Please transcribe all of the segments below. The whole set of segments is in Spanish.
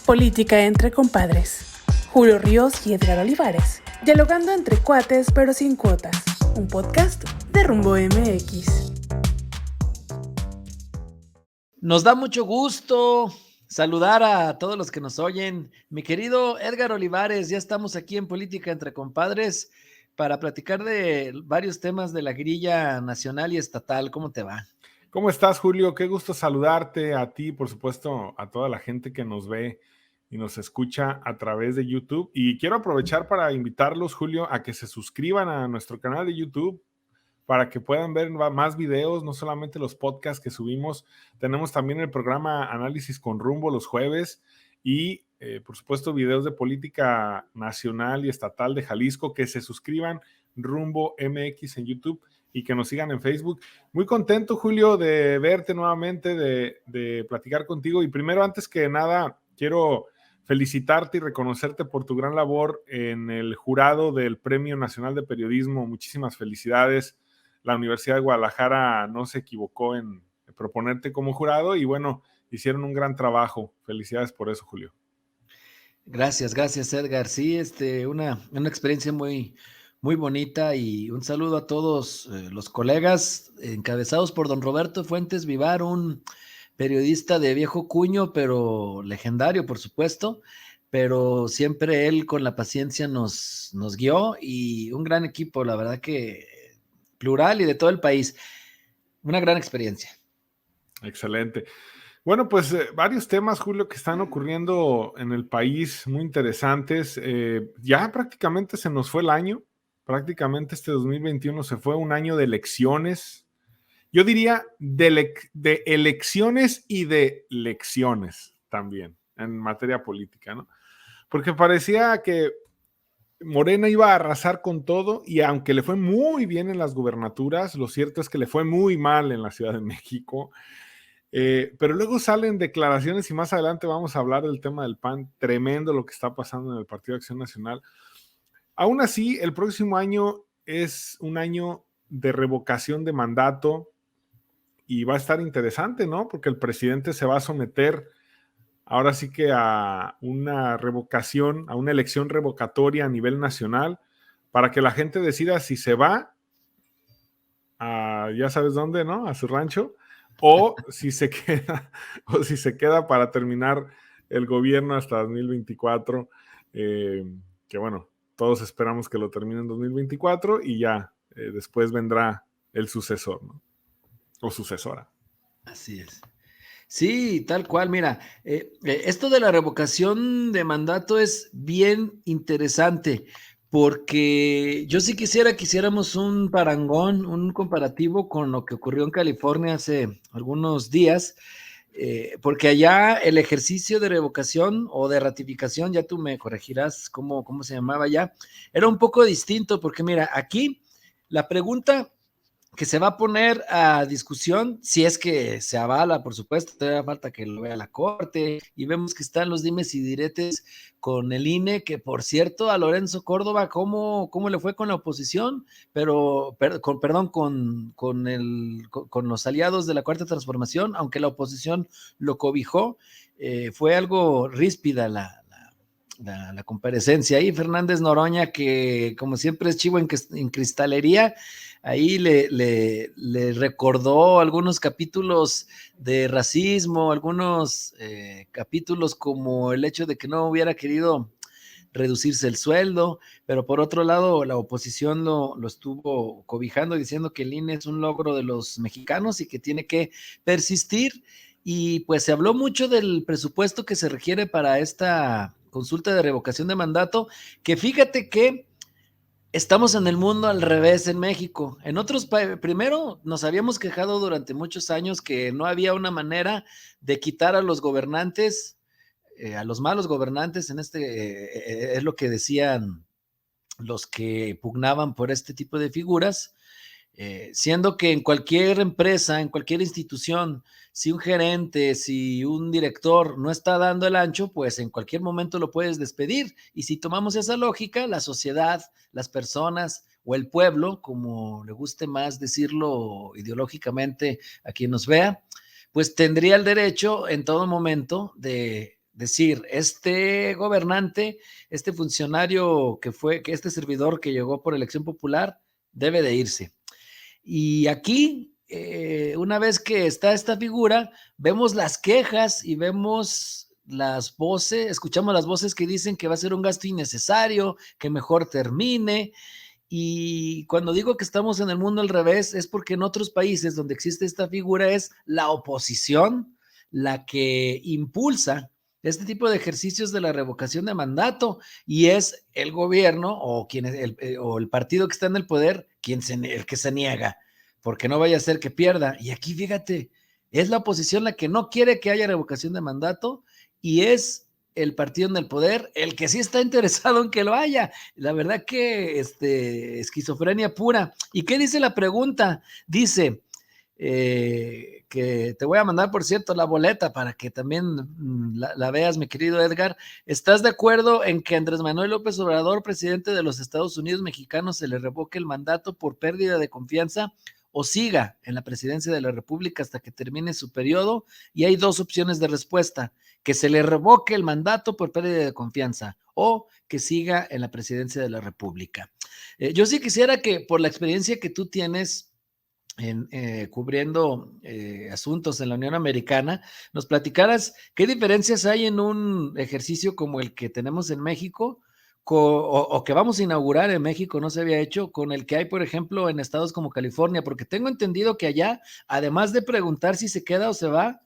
Política entre compadres. Julio Ríos y Edgar Olivares. Dialogando entre cuates pero sin cuotas. Un podcast de Rumbo MX. Nos da mucho gusto saludar a todos los que nos oyen. Mi querido Edgar Olivares, ya estamos aquí en Política entre compadres para platicar de varios temas de la grilla nacional y estatal. ¿Cómo te va? ¿Cómo estás, Julio? Qué gusto saludarte a ti, por supuesto, a toda la gente que nos ve y nos escucha a través de YouTube. Y quiero aprovechar para invitarlos, Julio, a que se suscriban a nuestro canal de YouTube para que puedan ver más videos, no solamente los podcasts que subimos. Tenemos también el programa Análisis con Rumbo los jueves y, por supuesto, videos de política nacional y estatal de Jalisco. Que se suscriban, Rumbo MX en YouTube, y que nos sigan en Facebook. Muy contento, Julio, de verte nuevamente, de platicar contigo. Y primero, antes que nada, quiero felicitarte y reconocerte por tu gran labor en el jurado del Premio Nacional de Periodismo. Muchísimas felicidades. La Universidad de Guadalajara no se equivocó en proponerte como jurado y bueno, hicieron un gran trabajo. Felicidades por eso, Julio. Gracias Edgar. Sí, una experiencia muy bonita y un saludo a todos los colegas encabezados por don Roberto Fuentes Vivar, un periodista de viejo cuño, pero legendario, por supuesto, pero siempre él con la paciencia nos guió y un gran equipo, la verdad que plural y de todo el país. Una gran experiencia. Excelente. Bueno, pues varios temas, Julio, que están ocurriendo en el país, muy interesantes. Ya prácticamente se nos fue el año. Prácticamente este 2021 se fue un año de elecciones. Yo diría de elecciones y de lecciones también en materia política, ¿no? Porque parecía que Morena iba a arrasar con todo y aunque le fue muy bien en las gubernaturas, lo cierto es que le fue muy mal en la Ciudad de México. Pero luego salen declaraciones y más adelante vamos a hablar del tema del PAN. Tremendo lo que está pasando en el Partido de Acción Nacional. Aún así, el próximo año es un año de revocación de mandato y va a estar interesante, ¿no? Porque el presidente se va a someter ahora sí que a una revocación, a una elección revocatoria a nivel nacional para que la gente decida si se va a ya sabes dónde, ¿no? A su rancho, o si se queda para terminar el gobierno hasta 2024, que bueno, todos esperamos que lo termine en 2024 y ya después vendrá el sucesor, ¿no? O sucesora. Así es. Sí, tal cual. Mira, esto de la revocación de mandato es bien interesante porque yo sí quisiera que hiciéramos un parangón, un comparativo con lo que ocurrió en California hace algunos días, porque allá el ejercicio de revocación o de ratificación, ya tú me corregirás cómo se llamaba ya, era un poco distinto porque mira, aquí la pregunta que se va a poner a discusión, si es que se avala, por supuesto, todavía falta que lo vea la Corte, y vemos que están los dimes y diretes con el INE, que por cierto, a Lorenzo Córdoba, ¿cómo le fue con la oposición? Con los aliados de la Cuarta Transformación, aunque la oposición lo cobijó, fue algo ríspida la comparecencia. Ahí Fernández Noroña, que como siempre es chivo en cristalería, ahí le recordó algunos capítulos de racismo, algunos capítulos como el hecho de que no hubiera querido reducirse el sueldo, pero por otro lado la oposición lo estuvo cobijando diciendo que el INE es un logro de los mexicanos y que tiene que persistir, y pues se habló mucho del presupuesto que se requiere para esta consulta de revocación de mandato, que fíjate que estamos en el mundo al revés en México. En otros países, primero nos habíamos quejado durante muchos años que no había una manera de quitar a los gobernantes, a los malos gobernantes, es lo que decían los que pugnaban por este tipo de figuras, siendo que en cualquier empresa, en cualquier institución, si un gerente, si un director no está dando el ancho, pues en cualquier momento lo puedes despedir. Y si tomamos esa lógica, la sociedad, las personas o el pueblo, como le guste más decirlo ideológicamente a quien nos vea, pues tendría el derecho en todo momento de decir, este gobernante, este funcionario que este servidor que llegó por elección popular, debe de irse. Y aquí, una vez que está esta figura, vemos las quejas y vemos las voces, escuchamos las voces que dicen que va a ser un gasto innecesario, que mejor termine. Y cuando digo que estamos en el mundo al revés, es porque en otros países donde existe esta figura es la oposición la que impulsa este tipo de ejercicios de la revocación de mandato, y es el gobierno o el partido que está en el poder el que se niega, porque no vaya a ser que pierda. Y aquí, fíjate, es la oposición la que no quiere que haya revocación de mandato, y es el partido en el poder el que sí está interesado en que lo haya. La verdad que esquizofrenia pura. ¿Y qué dice la pregunta? Dice que te voy a mandar, por cierto, la boleta para que también la veas, mi querido Edgar. ¿Estás de acuerdo en que Andrés Manuel López Obrador, presidente de los Estados Unidos mexicanos, se le revoque el mandato por pérdida de confianza o siga en la presidencia de la República hasta que termine su periodo? Y hay dos opciones de respuesta: que se le revoque el mandato por pérdida de confianza o que siga en la presidencia de la República. Yo sí quisiera que, por la experiencia que tú tienes cubriendo asuntos en la Unión Americana, nos platicaras qué diferencias hay en un ejercicio como el que tenemos en México o que vamos a inaugurar en México, no se había hecho, con el que hay, por ejemplo, en estados como California, porque tengo entendido que allá, además de preguntar si se queda o se va,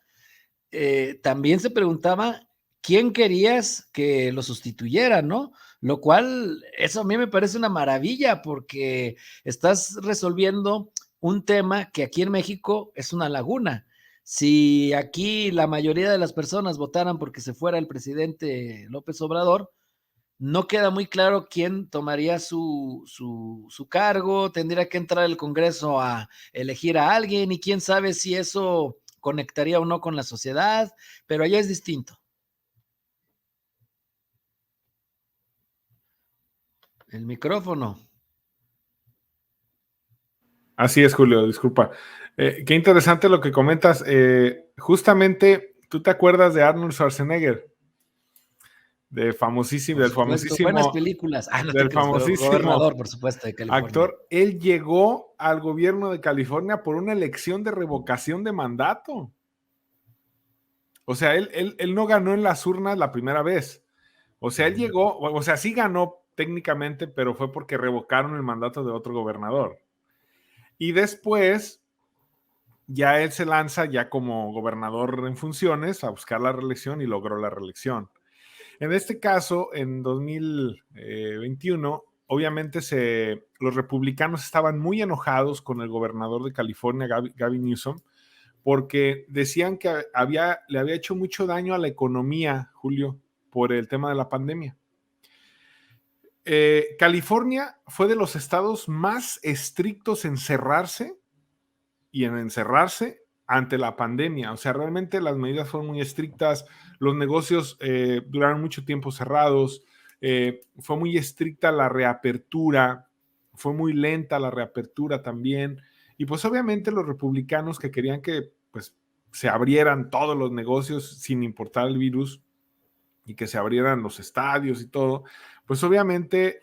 también se preguntaba quién querías que lo sustituyera, ¿no? Lo cual, eso a mí me parece una maravilla, porque estás resolviendo un tema que aquí en México es una laguna. Si aquí la mayoría de las personas votaran porque se fuera el presidente López Obrador, no queda muy claro quién tomaría su cargo, tendría que entrar el Congreso a elegir a alguien, y quién sabe si eso conectaría o no con la sociedad, pero allá es distinto. El micrófono. Así es, Julio, disculpa. Qué interesante lo que comentas. Justamente, ¿tú te acuerdas de Arnold Schwarzenegger? Del famosísimo, Buenas películas. No te del creas, pero famosísimo gobernador, por supuesto, de California. actor. Él llegó al gobierno de California por una elección de revocación de mandato. O sea, él no ganó en las urnas la primera vez. O sea, él llegó, o sea, sí ganó técnicamente, pero fue porque revocaron el mandato de otro gobernador. Y después, ya él se lanza ya como gobernador en funciones a buscar la reelección y logró la reelección. En este caso, en 2021, obviamente los republicanos estaban muy enojados con el gobernador de California, Gavin Newsom, porque decían que le había hecho mucho daño a la economía, Julio, por el tema de la pandemia. California fue de los estados más estrictos en cerrarse y en encerrarse ante la pandemia. O sea, realmente las medidas fueron muy estrictas, los negocios duraron mucho tiempo cerrados, fue muy estricta la reapertura, fue muy lenta la reapertura también. Y pues obviamente los republicanos que querían que pues se abrieran todos los negocios sin importar el virus y que se abrieran los estadios y todo, pues obviamente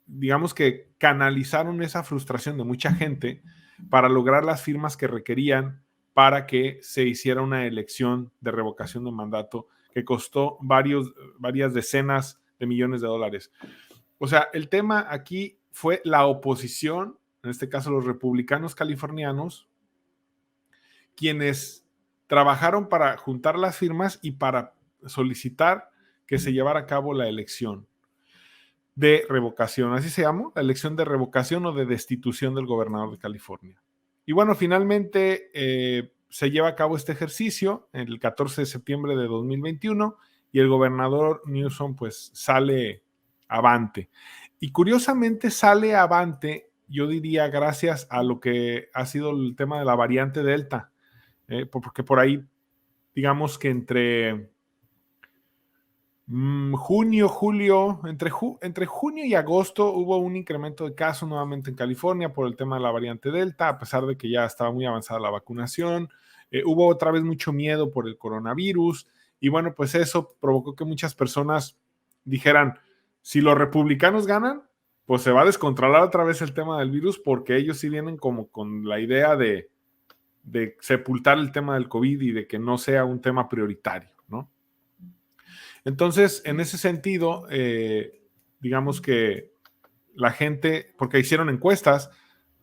digamos que canalizaron esa frustración de mucha gente para lograr las firmas que requerían para que se hiciera una elección de revocación de mandato que costó varias decenas de millones de dólares. O sea, el tema aquí fue la oposición, en este caso los republicanos californianos, quienes trabajaron para juntar las firmas y para solicitar que se llevara a cabo la elección de revocación, así se llama, la elección de revocación o de destitución del gobernador de California. Y bueno, finalmente se lleva a cabo este ejercicio el 14 de septiembre de 2021 y el gobernador Newsom pues sale avante. Y curiosamente sale avante, yo diría, gracias a lo que ha sido el tema de la variante Delta, porque por ahí, digamos que entre Junio, julio, entre junio y agosto hubo un incremento de casos nuevamente en California por el tema de la variante Delta, a pesar de que ya estaba muy avanzada la vacunación. Hubo otra vez mucho miedo por el coronavirus y bueno, pues eso provocó que muchas personas dijeran, si los republicanos ganan, pues se va a descontrolar otra vez el tema del virus porque ellos sí vienen como con la idea de sepultar el tema del COVID y de que no sea un tema prioritario, ¿no? Entonces, en ese sentido, digamos que la gente, porque hicieron encuestas,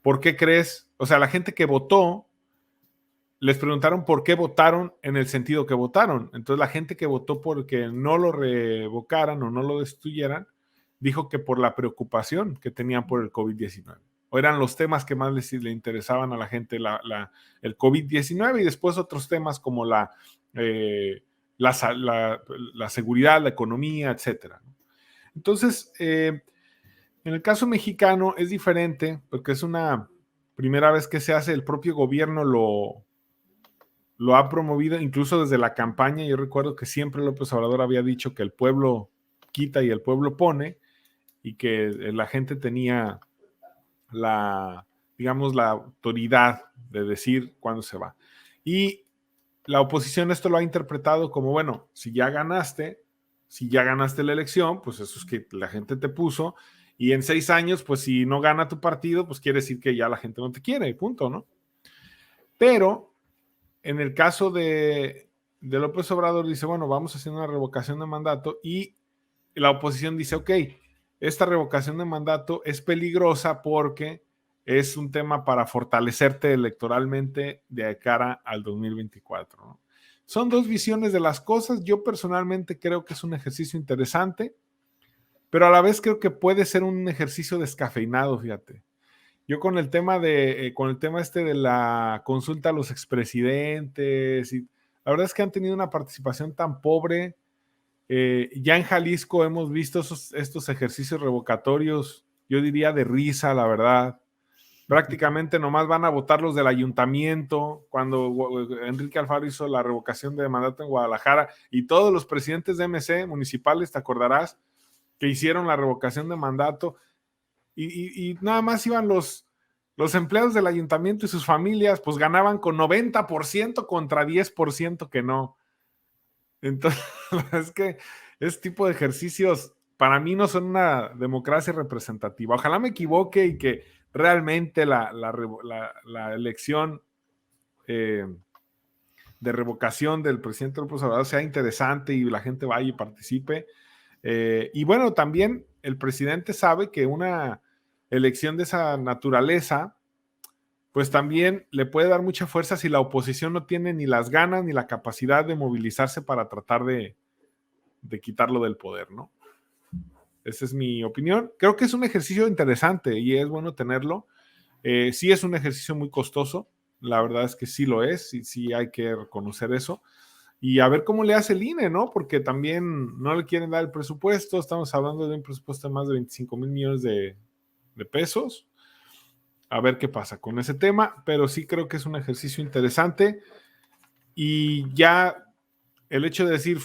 ¿por qué crees? O sea, la gente que votó, les preguntaron por qué votaron en el sentido que votaron. Entonces, la gente que votó porque no lo revocaran o no lo destruyeran, dijo que por la preocupación que tenían por el COVID-19. O eran los temas que más le interesaban a la gente, el COVID-19 y después otros temas como la seguridad, la economía, etcétera. Entonces, en el caso mexicano es diferente porque es una primera vez que se hace, el propio gobierno lo ha promovido, incluso desde la campaña. Yo recuerdo que siempre López Obrador había dicho que el pueblo quita y el pueblo pone, y que la gente tenía digamos, la autoridad de decir cuándo se va. Y la oposición esto lo ha interpretado como, bueno, si ya ganaste la elección, pues eso es que la gente te puso, y en 6 años, pues si no gana tu partido, pues quiere decir que ya la gente no te quiere, punto, ¿no? Pero en el caso de López Obrador dice, bueno, vamos a hacer una revocación de mandato, y la oposición dice, ok, esta revocación de mandato es peligrosa porque es un tema para fortalecerte electoralmente de cara al 2024, ¿no? Son dos visiones de las cosas. Yo personalmente creo que es un ejercicio interesante, pero a la vez creo que puede ser un ejercicio descafeinado, fíjate. Yo con el tema de la consulta a los expresidentes, y la verdad es que han tenido una participación tan pobre. Ya en Jalisco hemos visto estos ejercicios revocatorios, yo diría de risa, la verdad. Prácticamente nomás van a votar los del ayuntamiento. Cuando Enrique Alfaro hizo la revocación de mandato en Guadalajara, y todos los presidentes de MC municipales, te acordarás, que hicieron la revocación de mandato, y nada más iban los empleados del ayuntamiento y sus familias, pues ganaban con 90% contra 10% que no. Entonces, es que este tipo de ejercicios para mí no son una democracia representativa. Ojalá me equivoque y que realmente la elección de revocación del presidente López Obrador sea interesante y la gente vaya y participe. Y bueno, también el presidente sabe que una elección de esa naturaleza, pues también le puede dar mucha fuerza si la oposición no tiene ni las ganas ni la capacidad de movilizarse para tratar de quitarlo del poder, ¿no? Esa es mi opinión. Creo que es un ejercicio interesante y es bueno tenerlo. Sí es un ejercicio muy costoso, la verdad es que sí lo es, y sí hay que reconocer eso. Y a ver cómo le hace el INE, ¿no? Porque también no le quieren dar el presupuesto. Estamos hablando de un presupuesto de más de 25 mil millones de pesos. A ver qué pasa con ese tema, pero sí creo que es un ejercicio interesante. Y ya el hecho de decir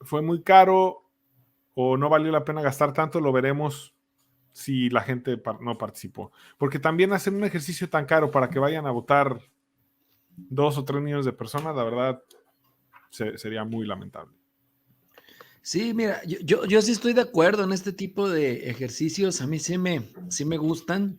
fue muy caro o no valió la pena gastar tanto, lo veremos si la gente no participó. Porque también hacer un ejercicio tan caro para que vayan a votar 2 o 3 millones de personas, la verdad, sería muy lamentable. Sí, mira, yo sí estoy de acuerdo en este tipo de ejercicios. A mí sí me gustan.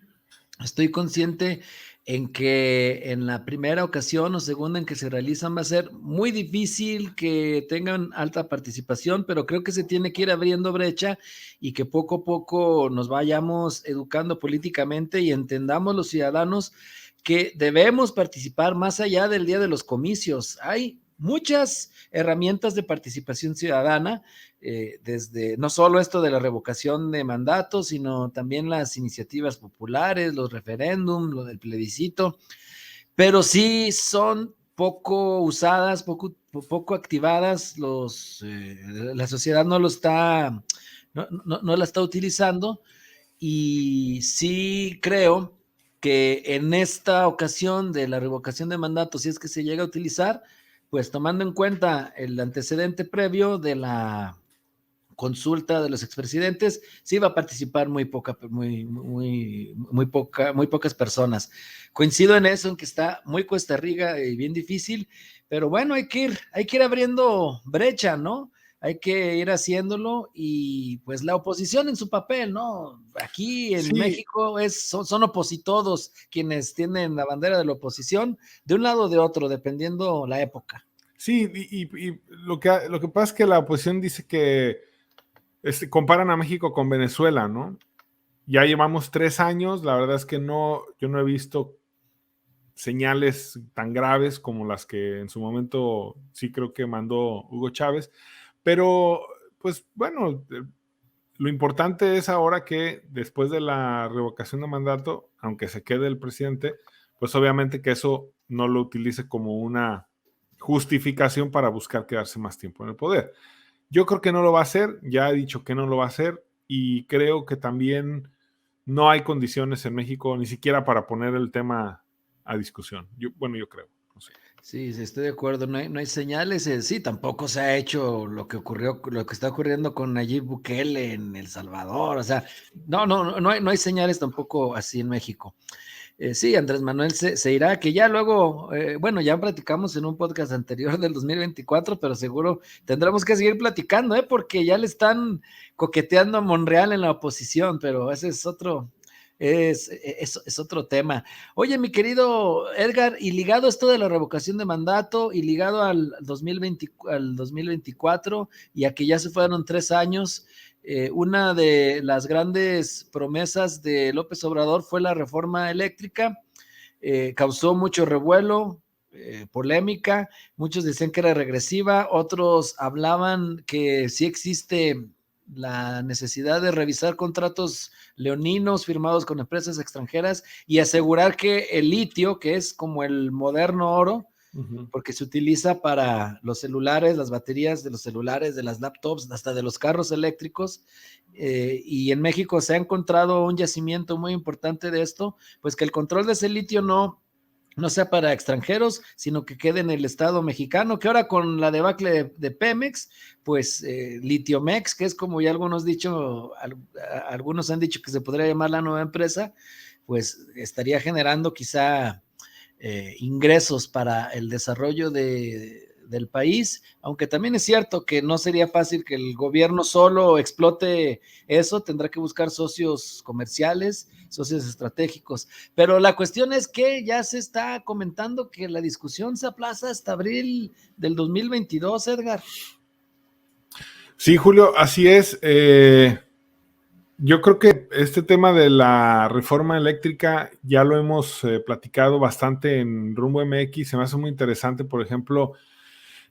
Estoy consciente en que en la primera ocasión o segunda en que se realizan va a ser muy difícil que tengan alta participación, pero creo que se tiene que ir abriendo brecha y que poco a poco nos vayamos educando políticamente y entendamos los ciudadanos que debemos participar más allá del día de los comicios. Hay muchas herramientas de participación ciudadana, desde no solo esto de la revocación de mandatos, sino también las iniciativas populares, los referéndums, lo del plebiscito, pero sí son poco usadas, poco activadas, la sociedad no la está utilizando, y sí creo que en esta ocasión de la revocación de mandatos, si es que se llega a utilizar, pues tomando en cuenta el antecedente previo de la consulta de los expresidentes, sí va a participar muy pocas personas. Coincido en eso, en que está muy cuesta arriba y bien difícil, pero bueno, hay que ir abriendo brecha, ¿no? Hay que ir haciéndolo, y pues la oposición en su papel, ¿no? Aquí en México son opositores quienes tienen la bandera de la oposición, de un lado o de otro, dependiendo la época. Sí, y lo que pasa es que la oposición dice que comparan a México con Venezuela, ¿no? Ya llevamos 3 años, la verdad es que yo no he visto señales tan graves como las que en su momento sí creo que mandó Hugo Chávez, pero pues bueno, lo importante es ahora que después de la revocación de mandato, aunque se quede el presidente, pues obviamente que eso no lo utilice como una justificación para buscar quedarse más tiempo en el poder. Yo creo que no lo va a hacer, ya he dicho que no lo va a hacer, y creo que también no hay condiciones en México ni siquiera para poner el tema a discusión. Yo creo. No sé. Sí, estoy de acuerdo, no hay señales, sí, tampoco se ha hecho lo que está ocurriendo con Nayib Bukele en El Salvador, o sea, no hay señales tampoco así en México. Sí, Andrés Manuel se irá, que ya luego, ya platicamos en un podcast anterior del 2024, pero seguro tendremos que seguir platicando, porque ya le están coqueteando a Monreal en la oposición, pero ese es otro tema. Oye, mi querido Edgar, y ligado a esto de la revocación de mandato, y ligado al 2024, y a que ya se fueron 3 años, una de las grandes promesas de López Obrador fue la reforma eléctrica. Causó mucho revuelo, polémica, muchos decían que era regresiva, otros hablaban que sí existe la necesidad de revisar contratos leoninos firmados con empresas extranjeras y asegurar que el litio, que es como el moderno oro, porque se utiliza para los celulares, las baterías de los celulares, de las laptops, hasta de los carros eléctricos, y en México se ha encontrado un yacimiento muy importante de esto, pues que el control de ese litio no sea para extranjeros, sino que quede en el Estado mexicano, que ahora con la debacle de Pemex, pues Litiomex, que es como ya algunos han dicho que se podría llamar la nueva empresa, pues estaría generando quizá ingresos para el desarrollo del país, aunque también es cierto que no sería fácil que el gobierno solo explote eso, tendrá que buscar socios comerciales, socios estratégicos, pero la cuestión es que ya se está comentando que la discusión se aplaza hasta abril del 2022, Edgar. Sí, Julio, así es. Yo creo que este tema de la reforma eléctrica ya lo hemos platicado bastante en Rumbo MX. Se me hace muy interesante, por ejemplo,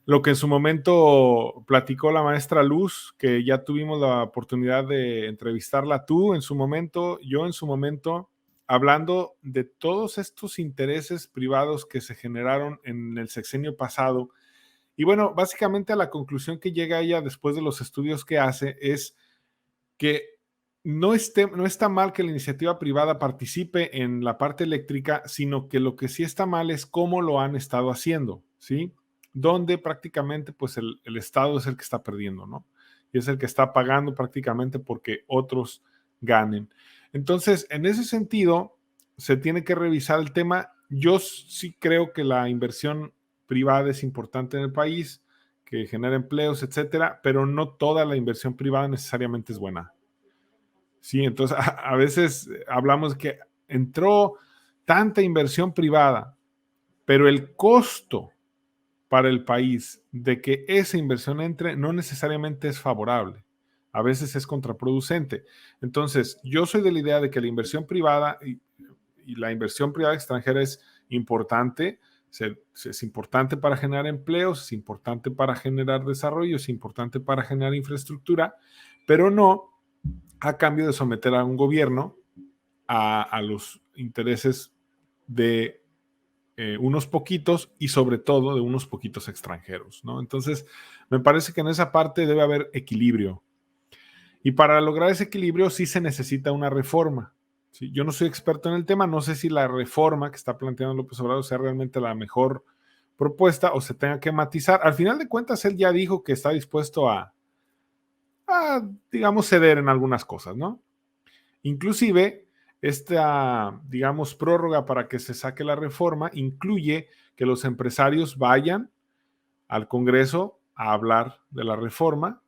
lo que en su momento platicó la maestra Luz, que ya tuvimos la oportunidad de entrevistarla tú en su momento, yo en su momento, hablando de todos estos intereses privados que se generaron en el sexenio pasado. Y bueno, básicamente a la conclusión que llega ella después de los estudios que hace es que no está mal que la iniciativa privada participe en la parte eléctrica, sino que lo que sí está mal es cómo lo han estado haciendo, ¿sí? Donde prácticamente pues el Estado es el que está perdiendo, ¿no? Y es el que está pagando prácticamente porque otros ganen. Entonces, en ese sentido, se tiene que revisar el tema. Yo sí creo que la inversión privada es importante en el país, que genera empleos, etcétera, pero no toda la inversión privada necesariamente es buena. Sí, entonces a veces hablamos que entró tanta inversión privada, pero el costo para el país de que esa inversión entre no necesariamente es favorable. A veces es contraproducente. Entonces, yo soy de la idea de que la inversión privada y la inversión privada extranjera es importante. Es importante para generar empleos, es importante para generar desarrollo, es importante para generar infraestructura, pero no a cambio de someter a un gobierno a los intereses de unos poquitos y sobre todo de unos poquitos extranjeros, ¿no? Entonces, me parece que en esa parte debe haber equilibrio. Y para lograr ese equilibrio sí se necesita una reforma. ¿Sí? Yo no soy experto en el tema, no sé si la reforma que está planteando López Obrador sea realmente la mejor propuesta o se tenga que matizar. Al final de cuentas, él ya dijo que está dispuesto a digamos, ceder en algunas cosas, ¿no? Inclusive, esta, digamos, prórroga para que se saque la reforma incluye que los empresarios vayan al Congreso a hablar de la reforma,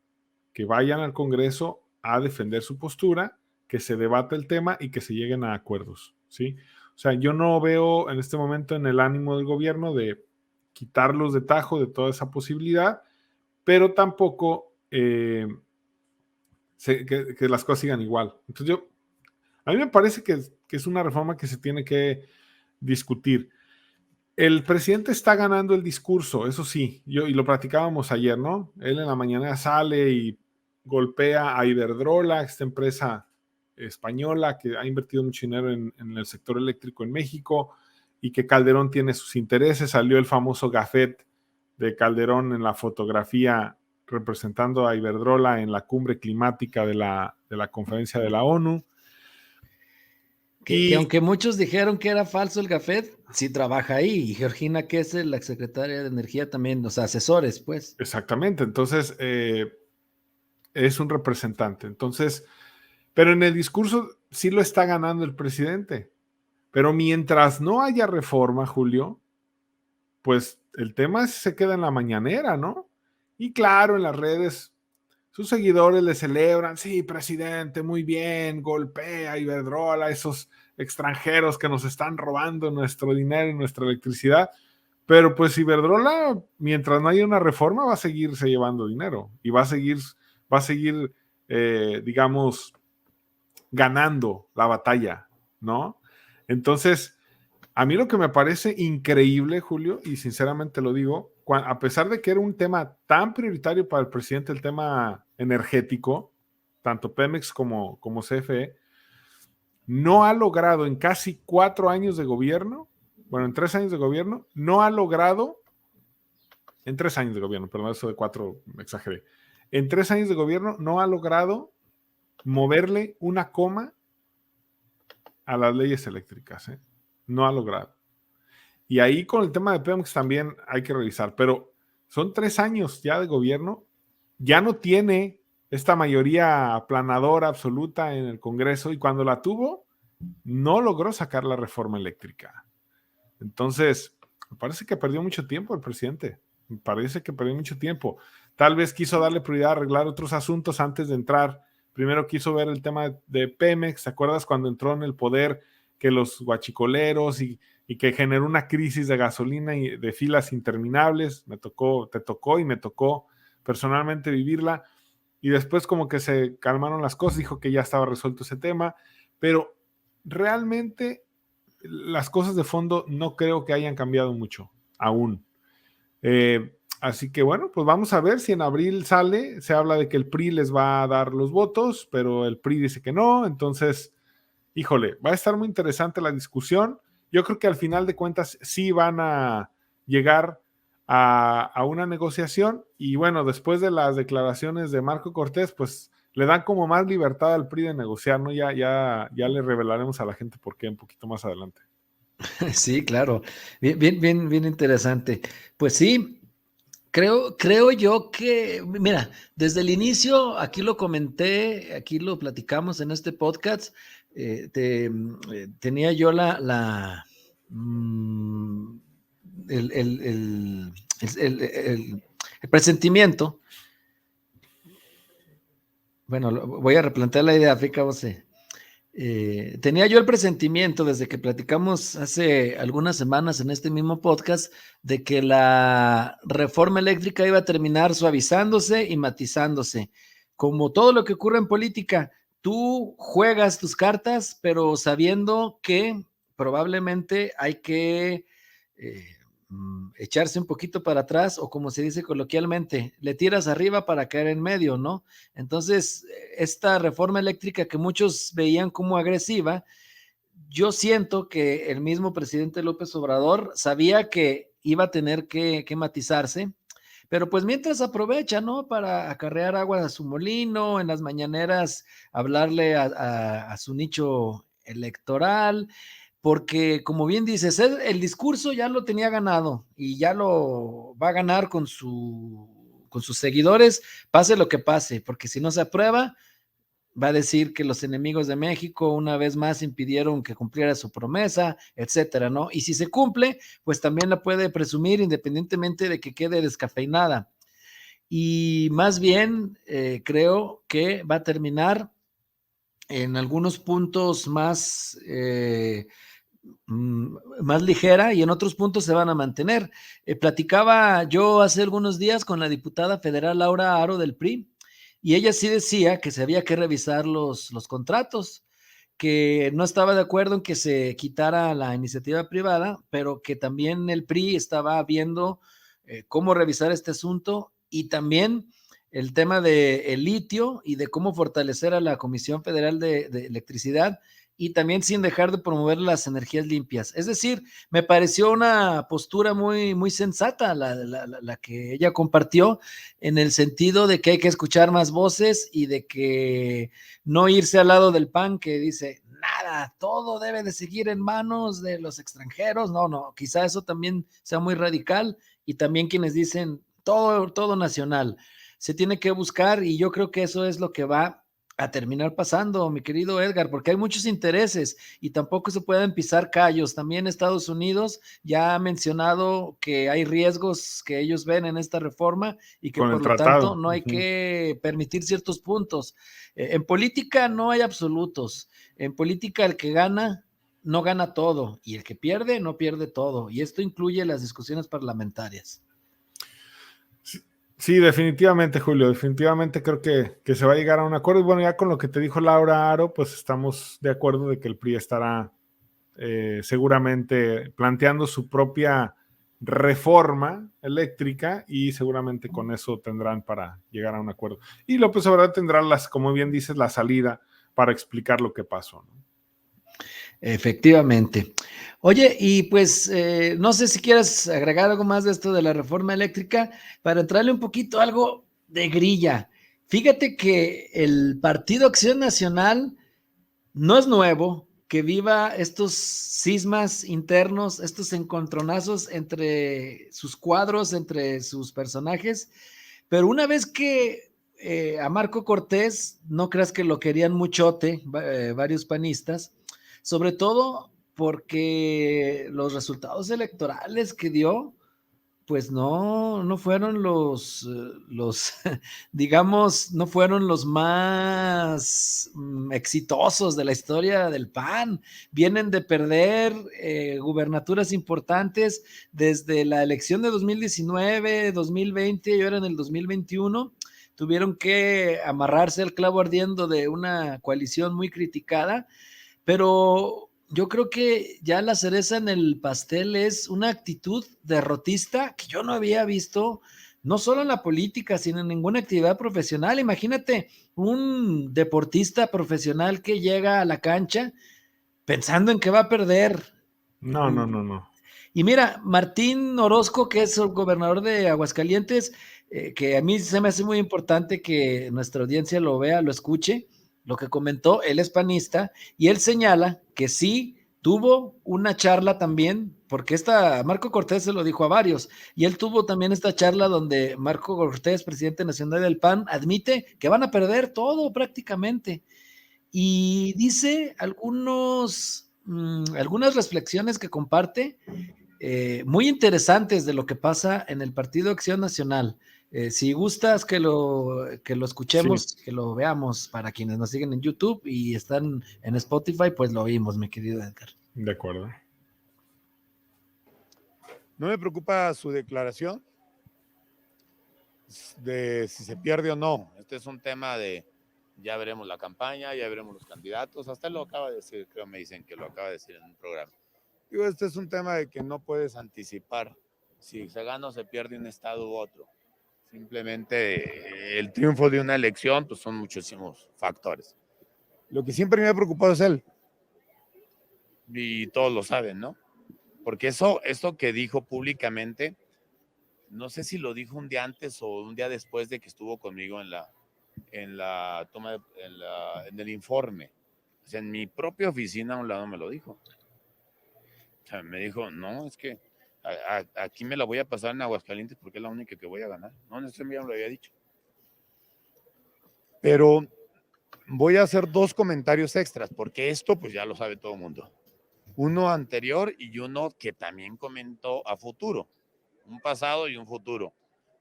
que vayan al Congreso a defender su postura, que se debata el tema y que se lleguen a acuerdos, ¿sí? O sea, yo no veo en este momento en el ánimo del gobierno de quitarlos de tajo de toda esa posibilidad, pero tampoco que las cosas sigan igual. Entonces a mí me parece que es una reforma que se tiene que discutir. El presidente está ganando el discurso, eso sí, y lo platicábamos ayer, ¿no? Él en la mañana sale y golpea a Iberdrola, esta empresa española que ha invertido mucho dinero en el sector eléctrico en México y que Calderón tiene sus intereses. Salió el famoso gafet de Calderón en la fotografía representando a Iberdrola en la cumbre climática de la conferencia de la ONU. Que aunque muchos dijeron que era falso el gafet, sí trabaja ahí. Y Georgina Kessel, la secretaria de Energía, también, o sea, asesores, pues. Exactamente, entonces es un representante. Entonces, pero en el discurso sí lo está ganando el presidente. Pero mientras no haya reforma, Julio, pues el tema se queda en la mañanera, ¿no? Y claro, en las redes sus seguidores le celebran, sí, presidente, muy bien, golpea a Iberdrola, esos extranjeros que nos están robando nuestro dinero y nuestra electricidad. Pero pues Iberdrola, mientras no haya una reforma, va a seguirse llevando dinero y va a seguir, digamos, ganando la batalla, ¿no? Entonces, a mí lo que me parece increíble, Julio, y sinceramente lo digo, a pesar de que era un tema tan prioritario para el presidente, el tema energético, tanto Pemex como CFE, no ha logrado en casi 4 años de gobierno, bueno, en 3 años de gobierno, no ha logrado, en 3 años de gobierno, perdón, eso de 4 me exageré, en 3 años de gobierno no ha logrado moverle una coma a las leyes eléctricas, ¿eh? No ha logrado. Y ahí con el tema de Pemex también hay que revisar, pero son 3 años ya de gobierno, ya no tiene esta mayoría aplanadora absoluta en el Congreso y cuando la tuvo, no logró sacar la reforma eléctrica. Entonces, me parece que perdió mucho tiempo el presidente, me parece que perdió mucho tiempo. Tal vez quiso darle prioridad a arreglar otros asuntos antes de entrar. Primero quiso ver el tema de Pemex, ¿te acuerdas cuando entró en el poder que los guachicoleros y que generó una crisis de gasolina y de filas interminables? Te tocó y me tocó personalmente vivirla, y después como que se calmaron las cosas, dijo que ya estaba resuelto ese tema, pero realmente las cosas de fondo no creo que hayan cambiado mucho aún. Así que bueno, pues vamos a ver si en abril sale. Se habla de que el PRI les va a dar los votos, pero el PRI dice que no. Entonces, híjole, va a estar muy interesante la discusión. Yo creo que al final de cuentas sí van a llegar a una negociación. Y bueno, después de las declaraciones de Marco Cortés, pues le dan como más libertad al PRI de negociar, ¿no? Ya le revelaremos a la gente por qué un poquito más adelante. Sí, claro. Bien interesante. Pues sí, creo yo que, mira, desde el inicio, aquí lo comenté, aquí lo platicamos en este podcast, tenía yo el presentimiento. Bueno, voy a replantear la idea, fíjate, José. Tenía yo el presentimiento desde que platicamos hace algunas semanas en este mismo podcast de que la reforma eléctrica iba a terminar suavizándose y matizándose. Como todo lo que ocurre en política, tú juegas tus cartas, pero sabiendo que probablemente hay que echarse un poquito para atrás, o como se dice coloquialmente, le tiras arriba para caer en medio, ¿no? Entonces, esta reforma eléctrica que muchos veían como agresiva, yo siento que el mismo presidente López Obrador sabía que iba a tener que matizarse, pero pues mientras aprovecha, ¿no? Para acarrear agua a su molino, en las mañaneras hablarle a su nicho electoral, porque como bien dices, el discurso ya lo tenía ganado y ya lo va a ganar con su con sus seguidores, pase lo que pase, porque si no se aprueba, va a decir que los enemigos de México una vez más impidieron que cumpliera su promesa, etcétera, ¿no? Y si se cumple, pues también la puede presumir independientemente de que quede descafeinada. Y más bien creo que va a terminar en algunos puntos más ligera y en otros puntos se van a mantener. Platicaba yo hace algunos días con la diputada federal Laura Aro del PRI y ella sí decía que se había que revisar los contratos, que no estaba de acuerdo en que se quitara la iniciativa privada, pero que también el PRI estaba viendo cómo revisar este asunto y también el tema del litio y de cómo fortalecer a la Comisión Federal de Electricidad y también sin dejar de promover las energías limpias. Es decir, me pareció una postura muy, muy sensata la que ella compartió en el sentido de que hay que escuchar más voces y de que no irse al lado del PAN que dice, nada, todo debe de seguir en manos de los extranjeros. No, quizá eso también sea muy radical y también quienes dicen todo nacional. Se tiene que buscar y yo creo que eso es lo que va a terminar pasando, mi querido Edgar, porque hay muchos intereses y tampoco se pueden pisar callos. También Estados Unidos ya ha mencionado que hay riesgos que ellos ven en esta reforma y que Con el por lo tanto tratado. no hay que permitir ciertos puntos. En política no hay absolutos. En política el que gana no gana todo y el que pierde no pierde todo. Y esto incluye las discusiones parlamentarias. Sí, definitivamente, Julio, definitivamente creo que se va a llegar a un acuerdo. Y bueno, ya con lo que te dijo Laura Aro, pues estamos de acuerdo de que el PRI estará seguramente planteando su propia reforma eléctrica y seguramente con eso tendrán para llegar a un acuerdo. Y López Obrador tendrá, como bien dices, la salida para explicar lo que pasó, ¿no? Efectivamente. Oye, y pues no sé si quieres agregar algo más de esto de la reforma eléctrica para entrarle un poquito algo de grilla. Fíjate que el Partido Acción Nacional no es nuevo, que viva estos cismas internos, estos encontronazos entre sus cuadros, entre sus personajes, pero una vez que a Marco Cortés, no creas que lo querían muchote, varios panistas, sobre todo porque los resultados electorales que dio, pues no fueron digamos, no fueron los más exitosos de la historia del PAN. Vienen de perder gubernaturas importantes desde la elección de 2019, 2020 y ahora en el 2021. Tuvieron que amarrarse al clavo ardiendo de una coalición muy criticada, pero yo creo que ya la cereza en el pastel es una actitud derrotista que yo no había visto, no solo en la política, sino en ninguna actividad profesional. Imagínate un deportista profesional que llega a la cancha pensando en que va a perder. No. Y mira, Martín Orozco, que es el gobernador de Aguascalientes, que a mí se me hace muy importante que nuestra audiencia lo vea, lo escuche, lo que comentó, él es panista, y él señala que sí tuvo una charla también, porque Marco Cortés se lo dijo a varios, y él tuvo también esta charla donde Marco Cortés, presidente nacional del PAN, admite que van a perder todo prácticamente, y dice algunas reflexiones que comparte, muy interesantes de lo que pasa en el Partido Acción Nacional. Si gustas que lo escuchemos, Sí. que lo veamos para quienes nos siguen en YouTube y están en Spotify, pues lo oímos, mi querido Edgar. De acuerdo. No me preocupa su declaración de si se pierde o no. Este es un tema de ya veremos la campaña, ya veremos los candidatos. Hasta lo acaba de decir, creo me dicen que lo acaba de decir en un programa. Digo, este es un tema de que no puedes anticipar si se gana o se pierde un estado u otro. Simplemente el triunfo de una elección, pues son muchísimos factores. Lo que siempre me ha preocupado es él. Y todos lo saben, ¿no? Porque esto que dijo públicamente, no sé si lo dijo un día antes o un día después de que estuvo conmigo en la toma, en el informe. O sea, en mi propia oficina a un lado me lo dijo. O sea, me dijo, no, es que Aquí me la voy a pasar en Aguascalientes porque es la única que voy a ganar. No, eso ya me lo había dicho. Pero voy a hacer 2 comentarios extras, porque esto pues ya lo sabe todo el mundo. Uno anterior y uno que también comentó a futuro. Un pasado y un futuro.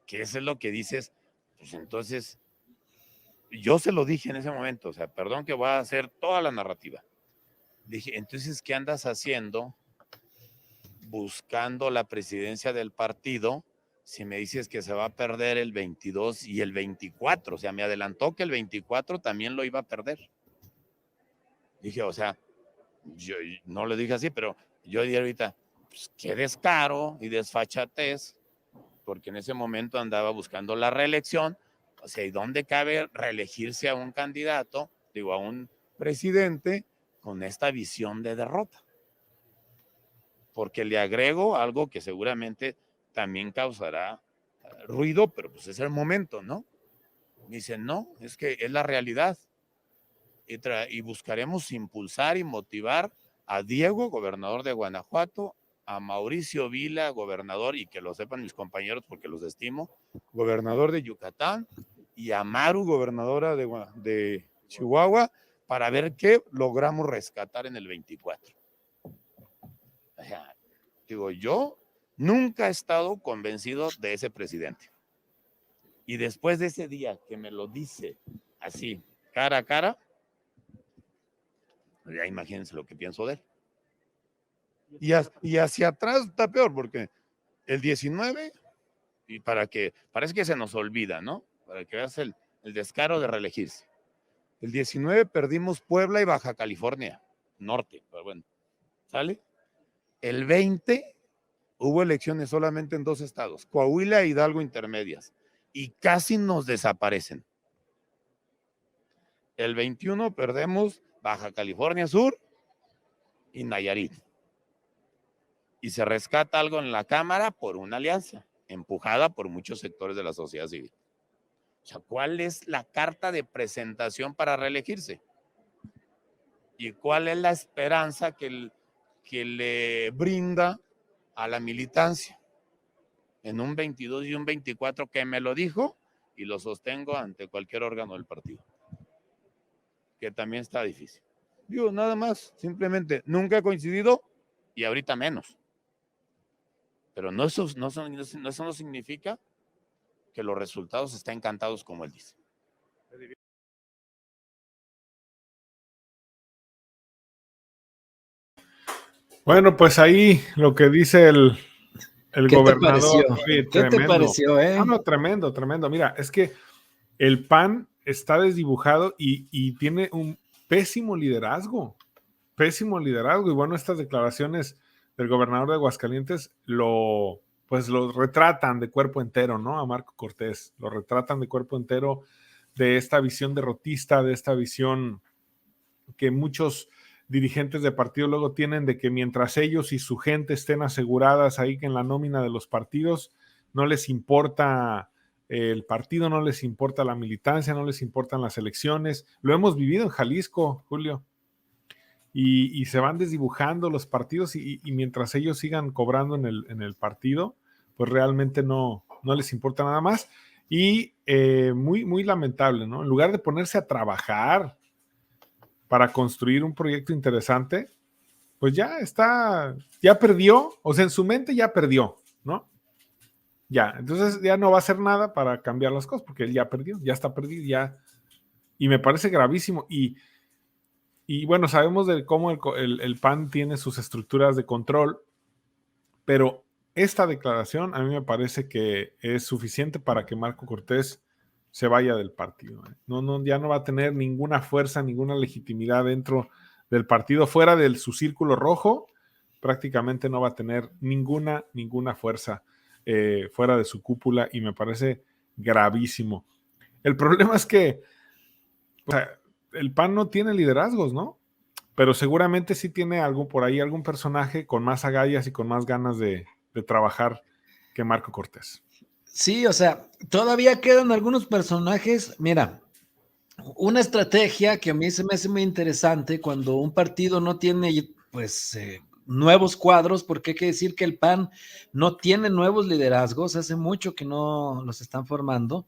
Que eso es lo que dices, pues entonces, yo se lo dije en ese momento, o sea, perdón que voy a hacer toda la narrativa. Dije, entonces, ¿qué andas haciendo buscando la presidencia del partido si me dices que se va a perder el 22 y el 24? O sea, me adelantó que el 24 también lo iba a perder. Dije, o sea, yo no le dije así, pero yo dije ahorita, pues qué descaro y desfachatez, porque en ese momento andaba buscando la reelección. O sea, ¿y dónde cabe reelegirse a un candidato, digo, a un presidente con esta visión de derrota? Porque le agrego algo que seguramente también causará ruido, pero pues es el momento, ¿no? Me dicen, no, es que es la realidad. Y buscaremos impulsar y motivar a Diego, gobernador de Guanajuato, a Mauricio Vila, gobernador, y que lo sepan mis compañeros porque los estimo, gobernador de Yucatán, y a Maru, gobernadora de Chihuahua, para ver qué logramos rescatar en el 24. O sea, digo, yo nunca he estado convencido de ese presidente. Y después de ese día que me lo dice así, cara a cara, ya imagínense lo que pienso de él. Y hacia atrás está peor, porque el 19, y parece que se nos olvida, ¿no? Para que veas el descaro de reelegirse. El 19 perdimos Puebla y Baja California Norte, pero bueno, ¿sale? El 20 hubo elecciones solamente en 2 estados, Coahuila e Hidalgo intermedias, y casi nos desaparecen. El 21 perdemos Baja California Sur y Nayarit. Y se rescata algo en la Cámara por una alianza, empujada por muchos sectores de la sociedad civil. O sea, ¿cuál es la carta de presentación para reelegirse? ¿Y cuál es la esperanza que le brinda a la militancia en un 22 y un 24 que me lo dijo y lo sostengo ante cualquier órgano del partido? Que también está difícil. Digo, nada más, simplemente nunca he coincidido y ahorita menos. Pero eso no significa que los resultados estén encantados como él dice. Bueno, pues ahí lo que dice el ¿Qué gobernador. te pareció? Oye, ¿Qué te pareció, No, tremendo, tremendo. Mira, es que el PAN está desdibujado y tiene un pésimo liderazgo. Pésimo liderazgo. Y bueno, estas declaraciones del gobernador de Aguascalientes lo retratan de cuerpo entero, ¿no? A Marco Cortés. Lo retratan de cuerpo entero de esta visión derrotista, de esta visión que muchos dirigentes de partido luego tienen de que mientras ellos y su gente estén aseguradas ahí en la nómina de los partidos, no les importa el partido, no les importa la militancia, no les importan las elecciones. Lo hemos vivido en Jalisco, Julio. Y se van desdibujando los partidos y mientras ellos sigan cobrando en el partido, pues realmente no les importa nada más. Y muy, muy lamentable, ¿no? En lugar de ponerse a trabajar para construir un proyecto interesante, pues ya perdió, o sea, en su mente ya perdió, ¿no? Ya, entonces ya no va a hacer nada para cambiar las cosas, porque él ya perdió, ya está perdido, ya. Y me parece gravísimo. Y bueno, sabemos de cómo el PAN tiene sus estructuras de control, pero esta declaración a mí me parece que es suficiente para que Marco Cortés se vaya del partido. Ya no va a tener ninguna fuerza, ninguna legitimidad dentro del partido. Fuera de su círculo rojo, prácticamente no va a tener ninguna fuerza fuera de su cúpula y me parece gravísimo. El problema es que el PAN no tiene liderazgos, ¿no? Pero seguramente sí tiene por ahí algún personaje con más agallas y con más ganas de trabajar que Marco Cortés. Sí, o sea, todavía quedan algunos personajes. Mira, una estrategia que a mí se me hace muy interesante cuando un partido no tiene, pues, nuevos cuadros, porque hay que decir que el PAN no tiene nuevos liderazgos, hace mucho que no los están formando,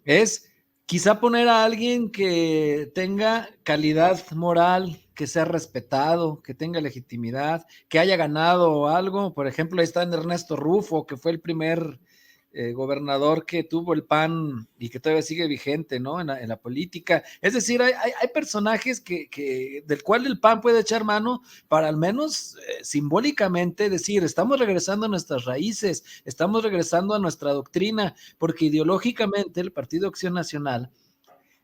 es quizá poner a alguien que tenga calidad moral, que sea respetado, que tenga legitimidad, que haya ganado algo. Por ejemplo, ahí está Ernesto Rufo, que fue el primer gobernador que tuvo el PAN y que todavía sigue vigente, ¿no? En la política. Es decir, hay personajes del cual el PAN puede echar mano para al menos simbólicamente decir, estamos regresando a nuestras raíces, estamos regresando a nuestra doctrina, porque ideológicamente el Partido Acción Nacional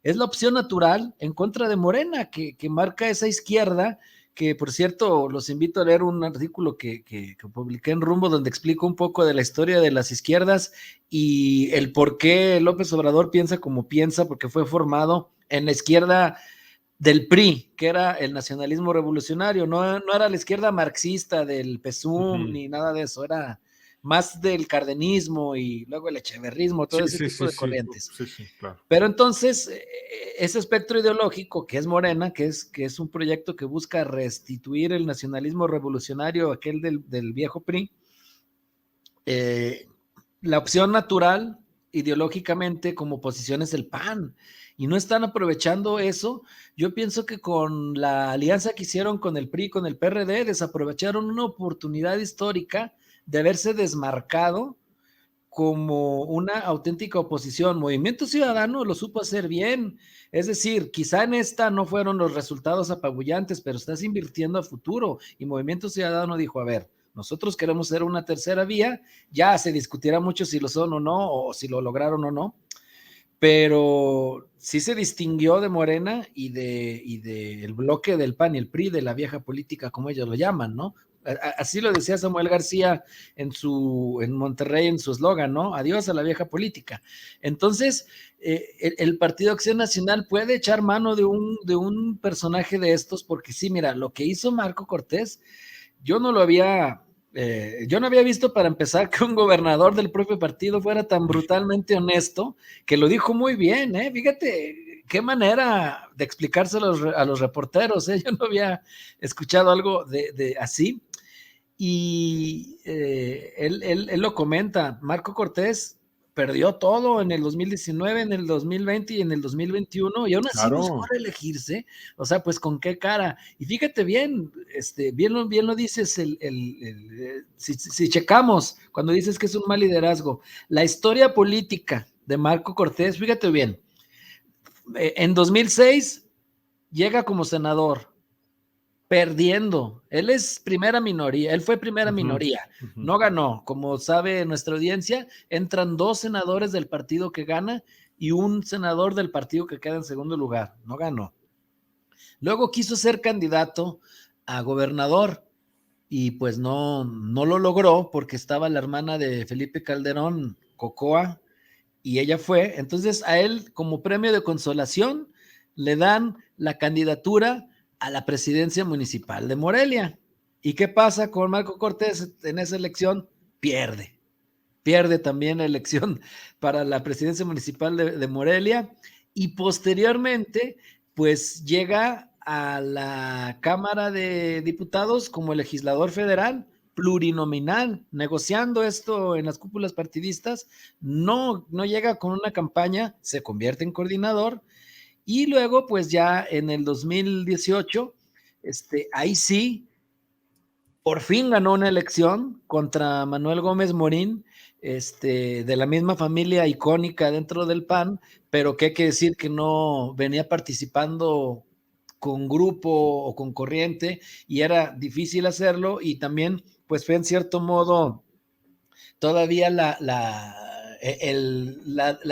es la opción natural en contra de Morena, que marca esa izquierda, que por cierto los invito a leer un artículo que publiqué en Rumbo, donde explico un poco de la historia de las izquierdas y el por qué López Obrador piensa como piensa, porque fue formado en la izquierda del PRI, que era el nacionalismo revolucionario, no era la izquierda marxista del PSUM ni nada de eso, era más del cardenismo y luego el echeverrismo, todo ese tipo de corrientes. Sí, claro. Pero entonces, ese espectro ideológico que es Morena, que es un proyecto que busca restituir el nacionalismo revolucionario, aquel del viejo PRI, la opción natural ideológicamente como posición es el PAN, y no están aprovechando eso. Yo pienso que con la alianza que hicieron con el PRI, con el PRD, desaprovecharon una oportunidad histórica de haberse desmarcado como una auténtica oposición. Movimiento Ciudadano lo supo hacer bien, es decir, quizá en esta no fueron los resultados apabullantes, pero estás invirtiendo a futuro, y Movimiento Ciudadano dijo, a ver, nosotros queremos ser una tercera vía, ya se discutirá mucho si lo son o no, o si lo lograron o no, pero sí se distinguió de Morena y de el bloque del PAN y el PRI, de la vieja política, como ellos lo llaman, ¿no? Así lo decía Samuel García en Monterrey, en su eslogan, ¿no? Adiós a la vieja política. Entonces, el Partido Acción Nacional puede echar mano de un personaje de estos, porque sí, mira, lo que hizo Marco Cortés, yo no había visto, para empezar, que un gobernador del propio partido fuera tan brutalmente honesto, que lo dijo muy bien, fíjate qué manera de explicárselo a los reporteros, yo no había escuchado algo de así, y él lo comenta. Marco Cortés perdió todo en el 2019, en el 2020 y en el 2021, y aún así buscó reelegirse. O sea, pues con qué cara. Y fíjate bien, bien lo dices, si checamos, cuando dices que es un mal liderazgo, la historia política de Marco Cortés, fíjate bien, en 2006 llega como senador, perdiendo. Él fue primera minoría, no ganó. Como sabe nuestra audiencia, entran 2 senadores del partido que gana y un senador del partido que queda en segundo lugar, no ganó. Luego quiso ser candidato a gobernador y pues no lo logró, porque estaba la hermana de Felipe Calderón, Cocoa, y ella fue. Entonces a él, como premio de consolación, le dan la candidatura a la presidencia municipal de Morelia. ¿Y qué pasa con Marco Cortés en esa elección? Pierde también la elección para la presidencia municipal de Morelia, y posteriormente pues llega a la Cámara de Diputados como legislador federal plurinominal, negociando esto en las cúpulas partidistas. No llega con una campaña, se convierte en coordinador. Y luego, pues ya en el 2018, ahí sí, por fin ganó una elección contra Manuel Gómez Morín, de la misma familia icónica dentro del PAN, pero que hay que decir que no venía participando con grupo o con corriente, y era difícil hacerlo, y también pues fue en cierto modo todavía la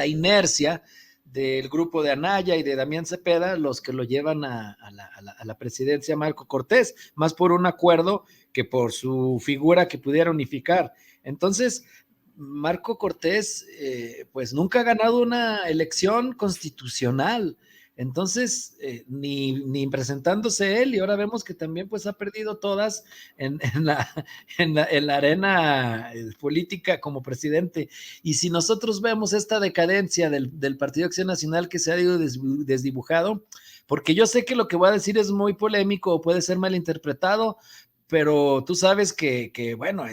inercia del grupo de Anaya y de Damián Cepeda los que lo llevan a la presidencia Marco Cortés, más por un acuerdo que por su figura que pudiera unificar. Entonces, Marco Cortés pues nunca ha ganado una elección constitucional. Entonces, ni presentándose él, y ahora vemos que también pues ha perdido todas en la arena política como presidente. Y si nosotros vemos esta decadencia del Partido Acción Nacional, que se ha ido desdibujado, porque yo sé que lo que voy a decir es muy polémico o puede ser malinterpretado, pero tú sabes que bueno,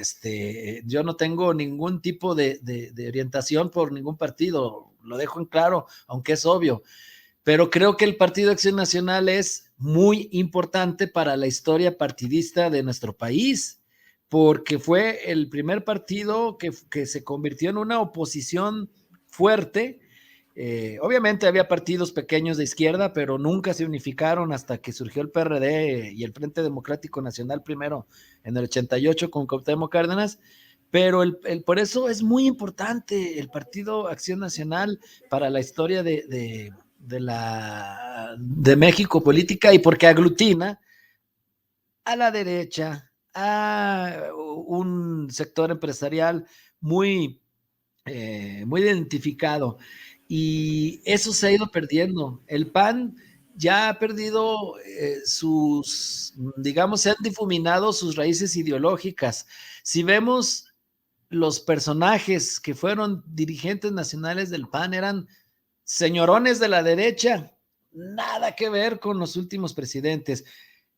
yo no tengo ningún tipo de orientación por ningún partido, lo dejo en claro, aunque es obvio, pero creo que el Partido Acción Nacional es muy importante para la historia partidista de nuestro país, porque fue el primer partido que se convirtió en una oposición fuerte. Obviamente había partidos pequeños de izquierda, pero nunca se unificaron hasta que surgió el PRD y el Frente Democrático Nacional primero en el 88 con Cuauhtémoc Cárdenas, pero por eso es muy importante el Partido Acción Nacional para la historia de México política, y porque aglutina a la derecha, a un sector empresarial muy, muy identificado, y eso se ha ido perdiendo. El PAN ya ha perdido digamos, se han difuminado sus raíces ideológicas. Si vemos los personajes que fueron dirigentes nacionales del PAN, eran señorones de la derecha, nada que ver con los últimos presidentes.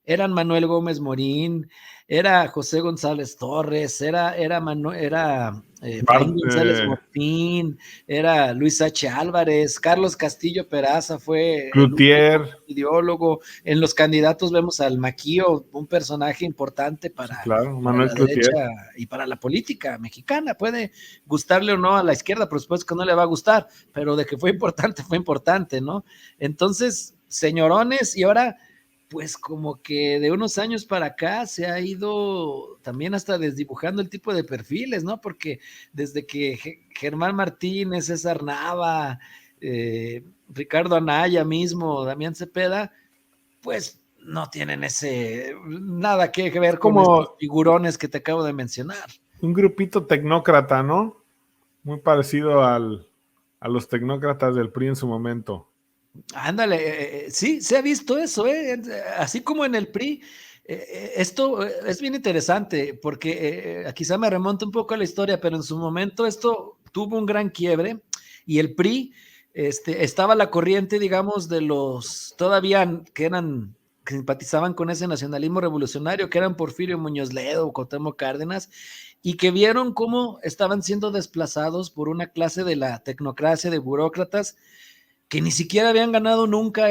Eran Manuel Gómez Morín, era José González Torres, era Efraín González Morfín, era Luis H. Álvarez, Carlos Castillo Peraza fue Cloutier, el ideólogo. En los candidatos vemos al Maquío, un personaje importante para, claro, para la derecha y para la política mexicana. Puede gustarle o no a la izquierda, por supuesto que no le va a gustar, pero de que fue importante, ¿no? Entonces, señorones, y ahora pues como que de unos años para acá se ha ido también hasta desdibujando el tipo de perfiles, ¿no? Porque desde que Germán Martínez, César Nava, Ricardo Anaya mismo, Damián Cepeda, pues no tienen nada que ver con estos figurones que te acabo de mencionar. Un grupito tecnócrata, ¿no? Muy parecido a los tecnócratas del PRI en su momento. Ándale, sí, se ha visto eso, así como en el PRI. Esto es bien interesante porque quizá me remonta un poco a la historia, pero en su momento esto tuvo un gran quiebre y el PRI estaba la corriente, digamos, de los todavía que simpatizaban con ese nacionalismo revolucionario, que eran Porfirio Muñoz Ledo, Cuauhtémoc Cárdenas, y que vieron cómo estaban siendo desplazados por una clase de la tecnocracia, de burócratas, que ni siquiera habían ganado nunca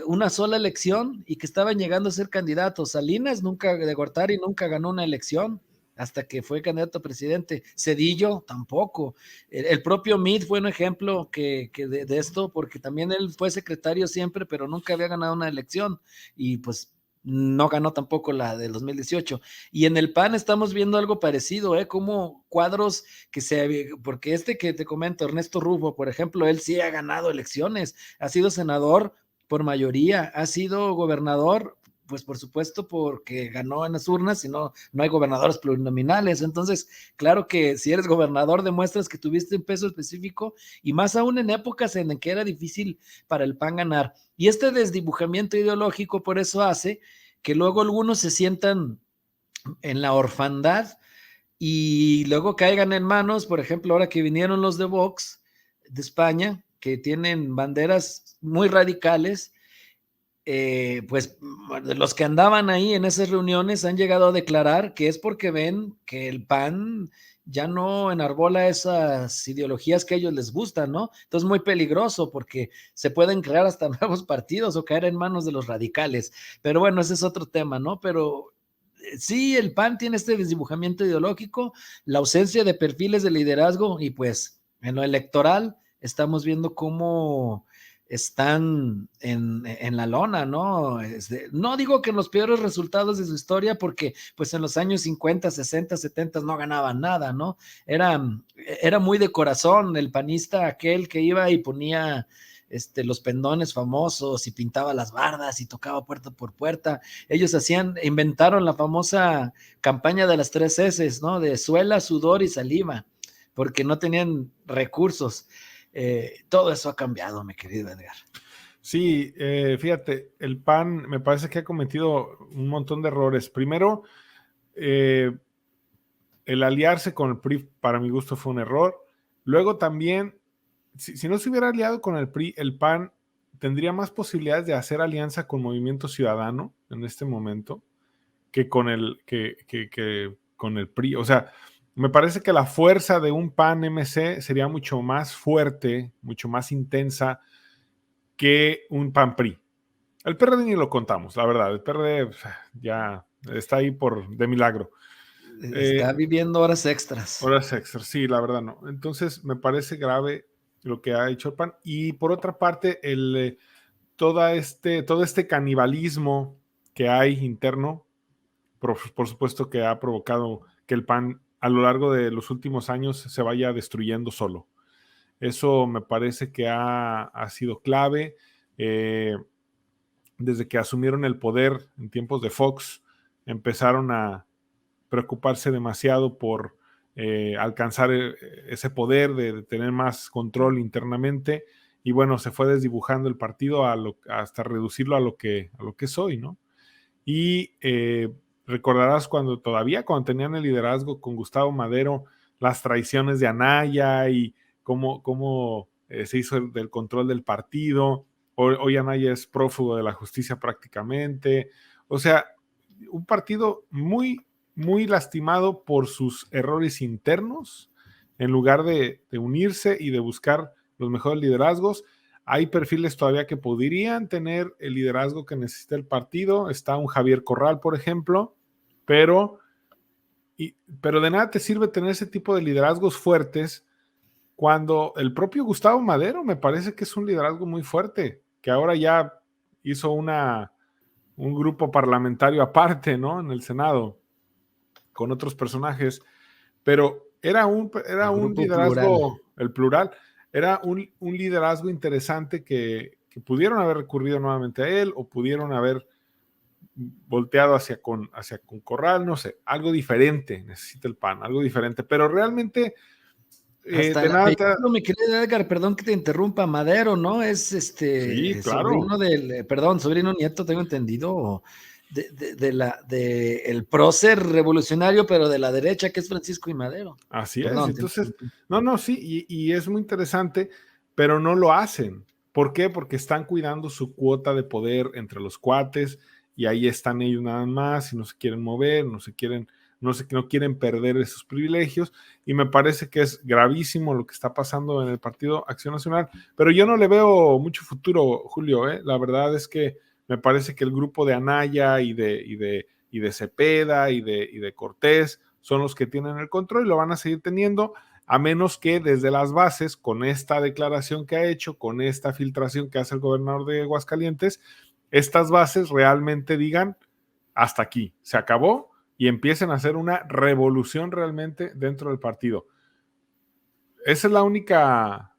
una sola elección y que estaban llegando a ser candidatos. Salinas de Gortari nunca ganó una elección hasta que fue candidato a presidente. Zedillo tampoco. El propio Meade fue un ejemplo de esto, porque también él fue secretario siempre, pero nunca había ganado una elección y pues no ganó tampoco la del 2018. Y en el PAN estamos viendo algo parecido, como cuadros porque que te comento, Ernesto Rufo, por ejemplo, él sí ha ganado elecciones, ha sido senador por mayoría, ha sido gobernador, pues por supuesto porque ganó en las urnas, si no, no hay gobernadores plurinominales. Entonces, claro que si eres gobernador demuestras que tuviste un peso específico, y más aún en épocas en que era difícil para el PAN ganar. Y este desdibujamiento ideológico por eso hace que luego algunos se sientan en la orfandad y luego caigan en manos, por ejemplo, ahora que vinieron los de Vox de España, que tienen banderas muy radicales, pues los que andaban ahí en esas reuniones han llegado a declarar que es porque ven que el PAN ya no enarbola esas ideologías que a ellos les gustan, ¿no? Entonces muy peligroso porque se pueden crear hasta nuevos partidos o caer en manos de los radicales. Pero bueno, ese es otro tema, ¿no? Pero sí, el PAN tiene este desdibujamiento ideológico, la ausencia de perfiles de liderazgo, y pues en lo electoral estamos viendo cómo están en la lona, ¿no? No digo que en los peores resultados de su historia, porque pues en los años 50, 60, 70 no ganaban nada, ¿no? Era muy de corazón el panista aquel que iba y ponía los pendones famosos y pintaba las bardas y tocaba puerta por puerta. Ellos inventaron la famosa campaña de las 3 S, ¿no? De suela, sudor y saliva, porque no tenían recursos. Todo eso ha cambiado, mi querido Edgar. Sí, fíjate, el PAN me parece que ha cometido un montón de errores. Primero, el aliarse con el PRI, para mi gusto, fue un error. Luego también, si no se hubiera aliado con el PRI, el PAN tendría más posibilidades de hacer alianza con Movimiento Ciudadano en este momento. que con el PRI. O sea, me parece que la fuerza de un PAN-MC sería mucho más fuerte, mucho más intensa que un PAN-PRI. El PRD ni lo contamos, la verdad. El PRD ya está ahí de milagro. Está viviendo horas extras. Horas extras, sí, la verdad no. Entonces, me parece grave lo que ha hecho el PAN. Y por otra parte, todo este canibalismo que hay interno, por supuesto que ha provocado que el PAN a lo largo de los últimos años se vaya destruyendo solo. Eso me parece que ha sido clave. Desde que asumieron el poder en tiempos de Fox, empezaron a preocuparse demasiado por alcanzar ese poder de tener más control internamente, y bueno, se fue desdibujando el partido hasta reducirlo a lo que es hoy, ¿no? Y recordarás cuando tenían el liderazgo con Gustavo Madero, las traiciones de Anaya y cómo se hizo del control del partido. Hoy Anaya es prófugo de la justicia prácticamente. O sea, un partido muy, muy lastimado por sus errores internos, en lugar de unirse y de buscar los mejores liderazgos. Hay perfiles todavía que podrían tener el liderazgo que necesita el partido. Está un Javier Corral, por ejemplo, pero de nada te sirve tener ese tipo de liderazgos fuertes cuando el propio Gustavo Madero me parece que es un liderazgo muy fuerte, que ahora ya hizo un grupo parlamentario aparte, ¿no? En el Senado, con otros personajes, pero era un liderazgo, el plural, era un liderazgo interesante que pudieron haber recurrido nuevamente a él, o pudieron haber volteado hacia con Corral, no sé, algo diferente necesita el PAN, algo diferente, pero realmente hasta el apellido, mi querido Edgar, perdón que te interrumpa, Madero, ¿no? Es sí, claro. sobrino nieto, tengo entendido, de el prócer revolucionario, pero de la derecha, que es Francisco I. Madero. Así es, entonces, sí, y es muy interesante, pero no lo hacen. ¿Por qué? Porque están cuidando su cuota de poder entre los cuates, y ahí están ellos nada más, y no se quieren mover, no quieren perder esos privilegios, y me parece que es gravísimo lo que está pasando en el Partido Acción Nacional, pero yo no le veo mucho futuro, Julio, La verdad es que me parece que el grupo de Anaya y de Cepeda y de Cortés son los que tienen el control y lo van a seguir teniendo, a menos que desde las bases, con esta declaración que ha hecho, con esta filtración que hace el gobernador de Aguascalientes, estas bases realmente digan, hasta aquí, se acabó, y empiecen a hacer una revolución realmente dentro del partido. Esa es la única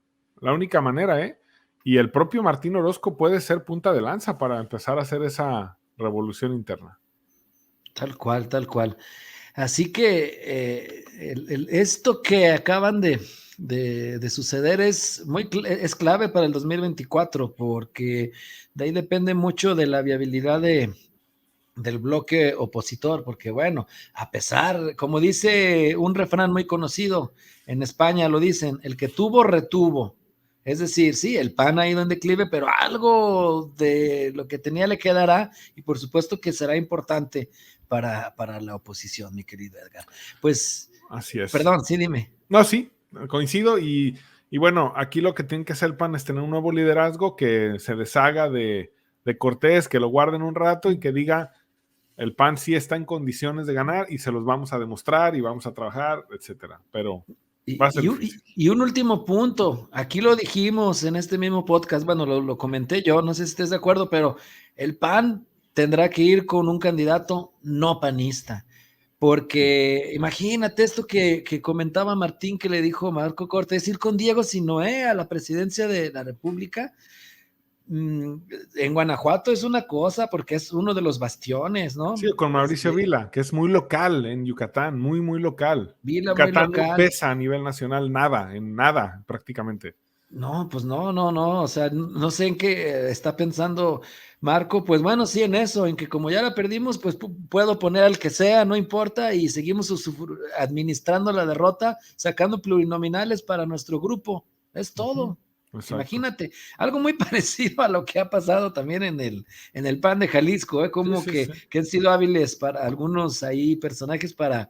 manera, Y el propio Martín Orozco puede ser punta de lanza para empezar a hacer esa revolución interna. Tal cual, tal cual. Así que esto que acaban de suceder es clave para el 2024, porque de ahí depende mucho de la viabilidad del bloque opositor, porque bueno, a pesar, como dice un refrán muy conocido, en España lo dicen, el que tuvo, retuvo. Es decir, sí, el PAN ha ido en declive, pero algo de lo que tenía le quedará, y por supuesto que será importante para la oposición, mi querido Edgar. Pues, así es. Perdón, sí, dime. No, sí, coincido, y bueno, aquí lo que tiene que hacer el PAN es tener un nuevo liderazgo que se deshaga de Cortés, que lo guarden un rato y que diga, el PAN sí está en condiciones de ganar y se los vamos a demostrar y vamos a trabajar, etcétera, pero va a ser difícil. Y un último punto, aquí lo dijimos en este mismo podcast, bueno, lo comenté yo, no sé si estés de acuerdo, pero el PAN tendrá que ir con un candidato no panista, porque imagínate esto que comentaba Martín, que le dijo Marco Cortés, ir con Diego Sinoé a la presidencia de la República. En Guanajuato es una cosa, porque es uno de los bastiones, ¿no? Sí, con Mauricio Vila, que es muy local en Yucatán, muy, muy local. Vila, Yucatán muy local. No pesa a nivel nacional nada, prácticamente. No, pues no, o sea, no sé en qué está pensando Marco, pues bueno, sí, en eso, en que como ya la perdimos, pues puedo poner al que sea, no importa, y seguimos administrando la derrota, sacando plurinominales para nuestro grupo, es todo. Exacto. Imagínate, algo muy parecido a lo que ha pasado también en el PAN de Jalisco, como que han sido hábiles para algunos ahí personajes para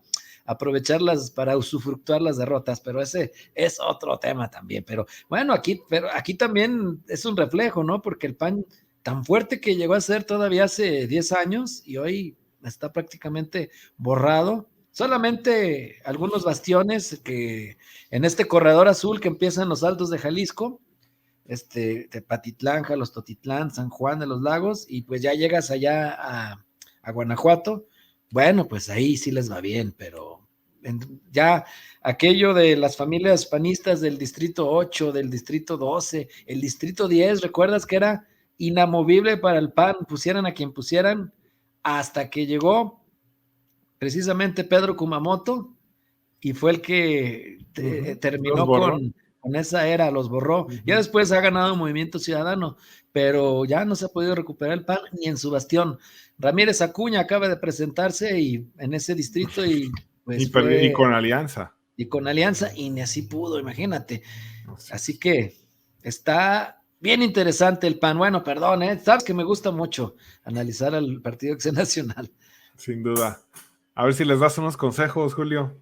aprovecharlas, para usufructuar las derrotas, pero ese es otro tema también. Pero bueno, aquí también es un reflejo, ¿no? Porque el PAN tan fuerte que llegó a ser todavía hace 10 años y hoy está prácticamente borrado. Solamente algunos bastiones que en este corredor azul que empieza en los Altos de Jalisco, Tepatitlán, Jalostotitlán, San Juan de los Lagos, y pues ya llegas allá a Guanajuato. Bueno, pues ahí sí les va bien, pero ya aquello de las familias panistas del distrito 8, del distrito 12, el distrito 10, ¿recuerdas que era inamovible para el PAN? Pusieran a quien pusieran, hasta que llegó precisamente Pedro Kumamoto y fue el que terminó con esa era, los borró. Ya después ha ganado Movimiento Ciudadano, pero ya no se ha podido recuperar el PAN ni en su bastión. Ramírez Acuña acaba de presentarse y en ese distrito y pues y con Alianza. Y con Alianza, y ni así pudo, imagínate. Así que está bien interesante el PAN. Bueno, perdón, sabes que me gusta mucho analizar al Partido Acción Nacional. Sin duda. A ver si les das unos consejos, Julio.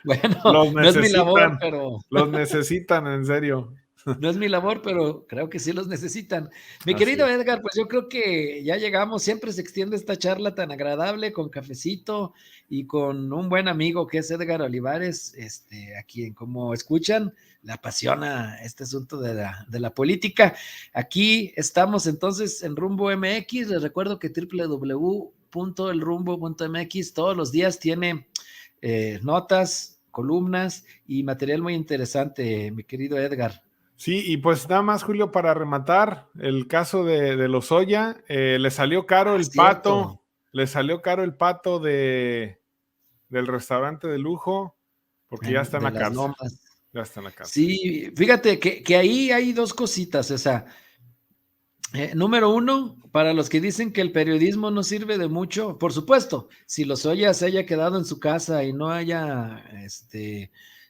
Bueno, no es mi labor, pero... Los necesitan, en serio. No es mi labor, pero creo que sí los necesitan. Mi querido Edgar, pues yo creo que ya llegamos, siempre se extiende esta charla tan agradable con cafecito y con un buen amigo que es Edgar Olivares, a quien, como escuchan, le apasiona este asunto de la política. Aquí estamos entonces en Rumbo MX. Les recuerdo que www.elrumbo.mx todos los días tiene notas, columnas y material muy interesante, mi querido Edgar. Sí, y pues nada más, Julio, para rematar, el caso de Lozoya, le salió caro el pato, del restaurante de lujo, porque ya está en la cárcel. Ya está en la cárcel. Sí, fíjate que ahí hay dos cositas, o sea, número uno, para los que dicen que el periodismo no sirve de mucho, por supuesto, si Lozoya se haya quedado en su casa y no haya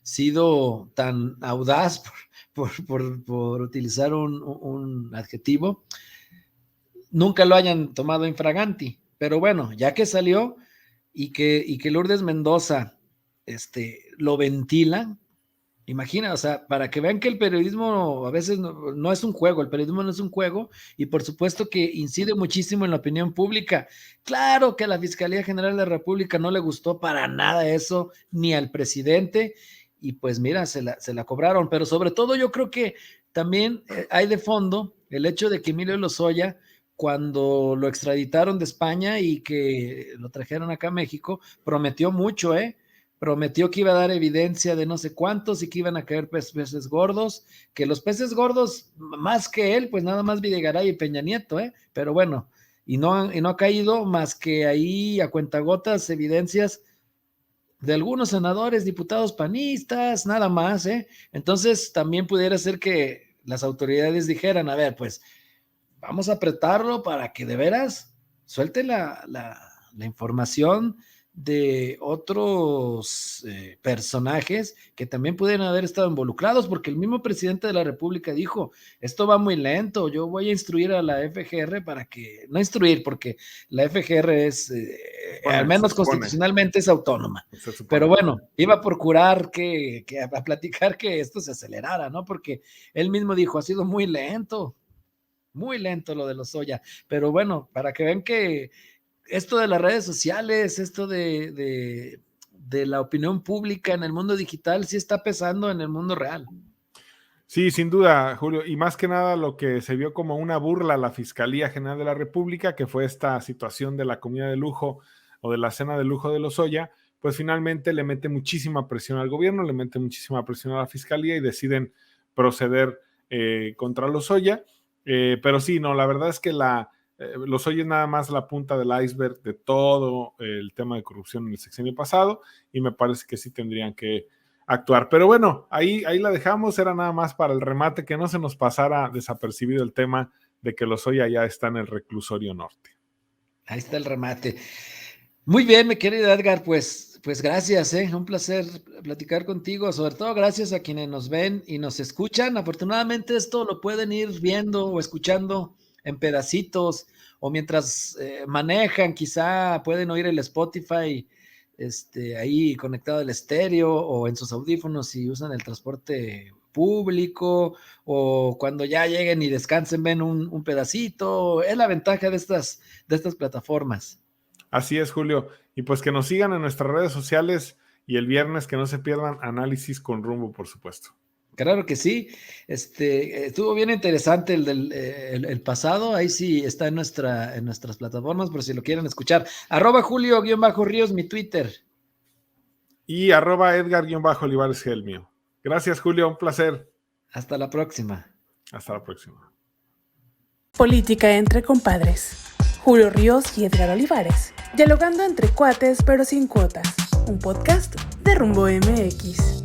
sido tan audaz por utilizar un adjetivo, nunca lo hayan tomado infraganti, pero bueno, ya que salió y que Lourdes Mendoza lo ventila, imagina, o sea, para que vean que el periodismo a veces no es un juego, el periodismo no es un juego, y por supuesto que incide muchísimo en la opinión pública. Claro que a la Fiscalía General de la República no le gustó para nada eso, ni al presidente, y pues mira, se la cobraron, pero sobre todo yo creo que también hay de fondo el hecho de que Emilio Lozoya, cuando lo extraditaron de España y que lo trajeron acá a México, prometió mucho, prometió que iba a dar evidencia de no sé cuántos y que iban a caer peces gordos, que los peces gordos, más que él, pues nada más Videgaray y Peña Nieto, pero bueno, y no ha caído más que ahí a cuentagotas evidencias de algunos senadores, diputados panistas, nada más, Entonces también pudiera ser que las autoridades dijeran, a ver, pues vamos a apretarlo para que de veras suelte la información de otros personajes que también pudieran haber estado involucrados, porque el mismo presidente de la República dijo, esto va muy lento, yo voy a instruir a la FGR para que, no instruir, porque la FGR es, al menos constitucionalmente es autónoma, pero bueno, iba a procurar a platicar que esto se acelerara, ¿no? Porque él mismo dijo, ha sido muy lento lo de Lozoya, pero bueno, para que vean que esto de las redes sociales, esto de la opinión pública en el mundo digital sí está pesando en el mundo real. Sí, sin duda, Julio, y más que nada lo que se vio como una burla a la Fiscalía General de la República, que fue esta situación de la comida de lujo o de la cena de lujo de Lozoya, pues finalmente le mete muchísima presión al gobierno, le mete muchísima presión a la Fiscalía y deciden proceder contra Lozoya, pero sí, no, la verdad es que Lozoya es nada más la punta del iceberg de todo el tema de corrupción en el sexenio pasado y me parece que sí tendrían que actuar. Pero bueno, ahí la dejamos, era nada más para el remate, que no se nos pasara desapercibido el tema de que Lozoya ya está en el reclusorio norte. Ahí está el remate. Muy bien, mi querido Edgar, pues Pues gracias, un placer platicar contigo, sobre todo gracias a quienes nos ven y nos escuchan. Afortunadamente esto lo pueden ir viendo o escuchando en pedacitos o mientras manejan, quizá pueden oír el Spotify ahí conectado al estéreo o en sus audífonos si usan el transporte público o cuando ya lleguen y descansen ven un pedacito. Es la ventaja de estas plataformas. Así es, Julio. Y pues que nos sigan en nuestras redes sociales y el viernes que no se pierdan Análisis con Rumbo, por supuesto. Claro que sí. Estuvo bien interesante el pasado. Ahí sí está en nuestras plataformas, por si lo quieren escuchar. @Julio_Ríos, mi Twitter. Y @Edgar_Olivares, el mío. Gracias, Julio. Un placer. Hasta la próxima. Hasta la próxima. Política entre compadres. Julio Ríos y Edgar Olivares. Dialogando entre cuates pero sin cuotas. Un podcast de Rumbo MX.